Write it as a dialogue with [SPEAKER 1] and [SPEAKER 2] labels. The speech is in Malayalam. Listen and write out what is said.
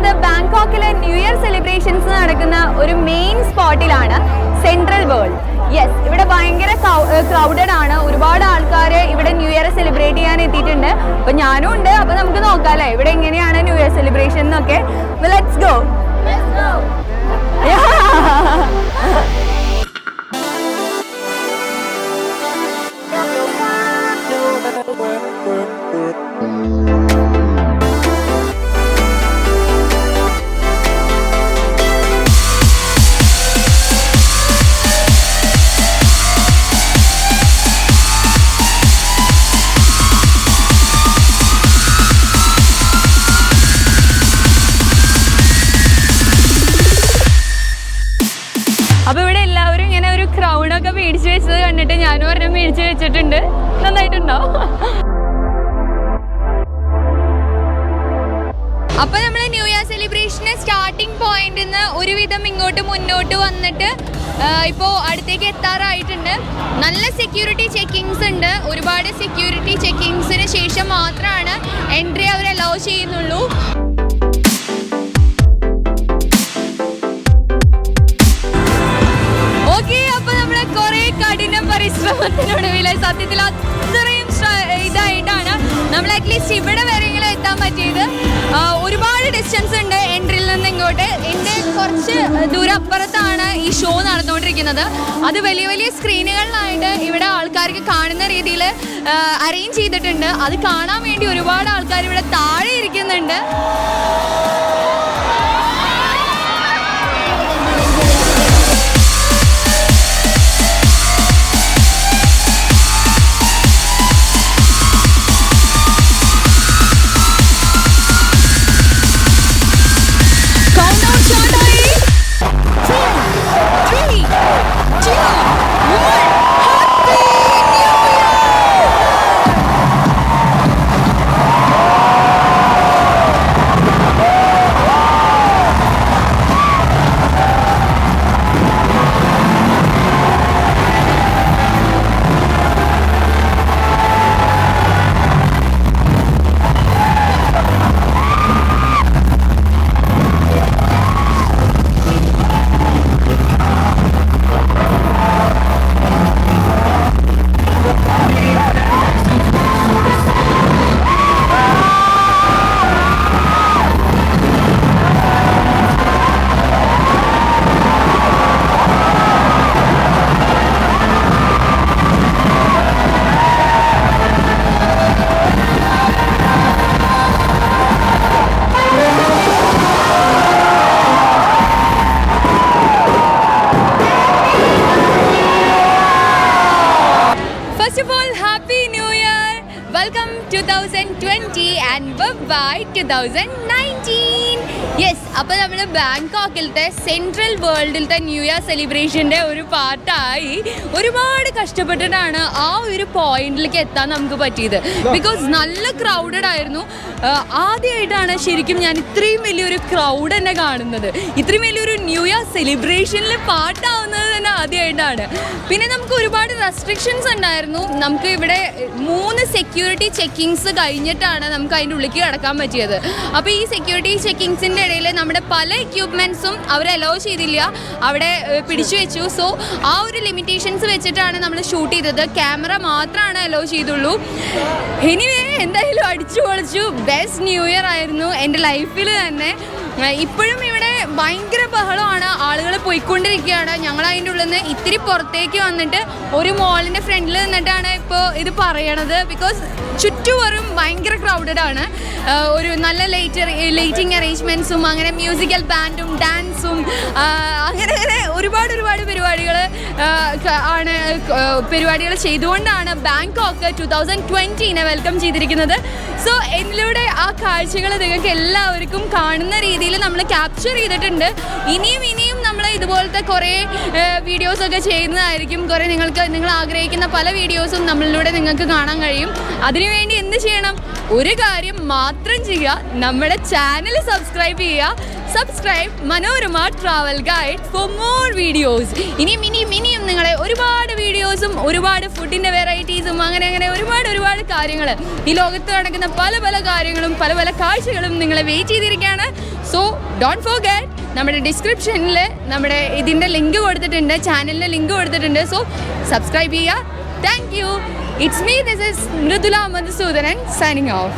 [SPEAKER 1] നിൽക്കുന്നത് ബാങ്കോക്കിലെ ന്യൂ ഇയർ സെലിബ്രേഷൻസ് നടക്കുന്ന ഒരു മെയിൻ സ്പോട്ടിലാണ്, സെൻട്രൽ വേൾഡ്. യെസ്, ഇവിടെ ഭയങ്കര ക്രൗഡഡ് ആണ്. ഒരുപാട് ആൾക്കാർ ഇവിടെ ന്യൂ ഇയർ സെലിബ്രേറ്റ് ചെയ്യാൻ എത്തിയിട്ടുണ്ട്. അപ്പൊ ഞാനും ഉണ്ട്. അപ്പൊ നമുക്ക് നോക്കാം അല്ലേ ഇവിടെ എങ്ങനെയാണ് ന്യൂ ഇയർ സെലിബ്രേഷൻ എന്നൊക്കെ. Let's go. അപ്പൊ ഇവിടെ എല്ലാവരും ഇങ്ങനെ ഒരു ക്രൗണൊക്കെ മേടിച്ചു വെച്ചത് കണ്ടിട്ട് ഞാനും ഒരെണ്ണം മേടിച്ചു വെച്ചിട്ടുണ്ട്. നന്നായിട്ടുണ്ടോ? അപ്പൊ നമ്മള് ന്യൂ ഇയർ സെലിബ്രേഷന് സ്റ്റാർട്ടിംഗ് പോയിന്റിൽ നിന്ന് ഒരുവിധം ഇങ്ങോട്ട് മുന്നോട്ട് വന്നിട്ട് ഇപ്പോ അടുത്തേക്ക് എത്താറായിട്ടുണ്ട്. നല്ല സെക്യൂരിറ്റി ചെക്കിങ്സ് ഉണ്ട്. ഒരുപാട് സെക്യൂരിറ്റി ചെക്കിങ്സിന് ശേഷം മാത്രമാണ് എൻട്രി അവർ അലൗ ചെയ്യുന്നുള്ളൂ. കഠിന പരിശ്രമത്തിനൊടുവിൽ സത്യത്തിൽ അത്രയും ഇതായിട്ടാണ് നമ്മൾ അറ്റ്ലീസ്റ്റ് ഇവിടെ വരെയെങ്കിലും എത്താൻ പറ്റിയത്. ഒരുപാട് ഡിസ്റ്റൻസ് ഉണ്ട് എൻട്രിയിൽ നിന്ന് ഇങ്ങോട്ട്. എൻ്റെ കുറച്ച് ദൂരം അപ്പുറത്താണ് ഈ ഷോ നടന്നുകൊണ്ടിരിക്കുന്നത്. അത് വലിയ വലിയ സ്ക്രീനുകളിലായിട്ട് ഇവിടെ ആൾക്കാർക്ക് കാണുന്ന രീതിയിൽ അറേഞ്ച് ചെയ്തിട്ടുണ്ട്. അത് കാണാൻ വേണ്ടി ഒരുപാട് ആൾക്കാർ ഇവിടെ താഴെ ഇരിക്കുന്നുണ്ട്. Welcome 2020 and bye-bye 2019. യെസ്, അപ്പോൾ നമ്മൾ ബാങ്കോക്കിലത്തെ സെൻട്രൽ വേൾഡിലത്തെ ന്യൂ ഇയർ സെലിബ്രേഷൻ്റെ ഒരു പാർട്ടായി ഒരുപാട് കഷ്ടപ്പെട്ടിട്ടാണ് ആ ഒരു പോയിന്റിലേക്ക് എത്താൻ നമുക്ക് പറ്റിയത്. ബിക്കോസ് നല്ല ക്രൗഡഡ് ആയിരുന്നു. ആദ്യമായിട്ടാണ് ശരിക്കും ഞാൻ ഇത്രയും വലിയൊരു ക്രൗഡ് തന്നെ കാണുന്നത്. ഇത്രയും വലിയൊരു ന്യൂ ഇയർ സെലിബ്രേഷനിൽ പാർട്ടാവുന്നത് തന്നെ ആദ്യമായിട്ടാണ്. പിന്നെ നമുക്ക് ഒരുപാട് റെസ്ട്രിക്ഷൻസ് ഉണ്ടായിരുന്നു. നമുക്ക് ഇവിടെ 3 സെക്യൂരിറ്റി ചെക്കിങ്സ് കഴിഞ്ഞിട്ടാണ് നമുക്ക് അതിൻ്റെ ഉള്ളിലേക്ക് കടക്കാൻ പറ്റിയത്. അപ്പോൾ ഈ സെക്യൂരിറ്റി ചെക്കിങ്സിൻ്റെ ഇടയിൽ നമ്മുടെ പല എക്യുപ്മെൻറ്റ്സും അവർ അലോ ചെയ്തില്ല, അവിടെ പിടിച്ചു വെച്ചു. സോ ആ ഒരു ലിമിറ്റേഷൻസ് വെച്ചിട്ടാണ് നമ്മൾ ഷൂട്ട് ചെയ്തത്. ക്യാമറ മാത്രമാണ് അലോ ചെയ്തുള്ളൂ. എനിവേ, എന്തായാലും അടിച്ചു പൊളിച്ചു. ബെസ്റ്റ് ന്യൂ ഇയർ ആയിരുന്നു എൻ്റെ ലൈഫിൽ തന്നെ. ഇപ്പോഴും ഇവിടെ ഭയങ്കര ബഹളമാണ്, ആളുകൾ പോയിക്കൊണ്ടിരിക്കുകയാണ്. ഞങ്ങൾ അതിൻ്റെ ഉള്ളിൽ നിന്ന് ഇത്തിരി പുറത്തേക്ക് വന്നിട്ട് ഒരു മോളിൻ്റെ ഫ്രണ്ടിൽ നിന്നിട്ടാണ് ഇപ്പോൾ ഇത് പറയണത്. ബിക്കോസ് ചുറ്റുവരും ഭയങ്കര ക്രൗഡഡ് ആണ്. ഒരു നല്ല ലൈറ്റിംഗ് അറേഞ്ച്മെൻറ്റ്സും അങ്ങനെ മ്യൂസിക്കൽ ബാൻഡും ഡാൻസും അങ്ങനെ ഒരുപാട് പരിപാടികൾ ചെയ്തുകൊണ്ടാണ് ബാങ്കോക്ക് 2020 വെൽക്കം ചെയ്തിരിക്കുന്നത്. സോ ഇതിലൂടെ ആ കാഴ്ചകൾ നിങ്ങൾക്ക് എല്ലാവർക്കും കാണുന്ന രീതിയിൽ നമ്മൾ ക്യാപ്ചർ ചെയ്തിട്ടുണ്ട്. ഇനിയും നമ്മൾ ഇതുപോലത്തെ കുറേ വീഡിയോസൊക്കെ ചെയ്യുന്നതായിരിക്കും. കുറേ നിങ്ങൾ ആഗ്രഹിക്കുന്ന പല വീഡിയോസും നമ്മളിലൂടെ നിങ്ങൾക്ക് കാണാൻ കഴിയും. അതിനുവേണ്ടി എന്ത് ചെയ്യണം? ഒരു കാര്യം മാത്രം ചെയ്യുക, നമ്മുടെ ചാനൽ സബ്സ്ക്രൈബ് ചെയ്യുക. Subscribe Manorama travel guide for more videos. ഇനിയും നിങ്ങളെ ഒരുപാട് വീഡിയോസ് വീഡിയോസും ഒരുപാട് ഫുഡിൻ്റെ വെറൈറ്റീസും അങ്ങനെ ഒരുപാട് കാര്യങ്ങൾ, ഈ ലോകത്ത് നടക്കുന്ന പല കാര്യങ്ങളും പല കാഴ്ചകളും നിങ്ങളെ വെയിറ്റ് ചെയ്തിരിക്കുകയാണ്. സോ ഡോണ്ട് ഫോർഗെറ്റ്, നമ്മുടെ ഡിസ്ക്രിപ്ഷനിൽ നമ്മുടെ ഇതിൻ്റെ ലിങ്ക് കൊടുത്തിട്ടുണ്ട്, ചാനലിൻ്റെ ലിങ്ക് കൊടുത്തിട്ടുണ്ട്. സോ സബ്സ്ക്രൈബ് ചെയ്യുക. Thank you. It's me, this is Mridula Madhusudanan signing off.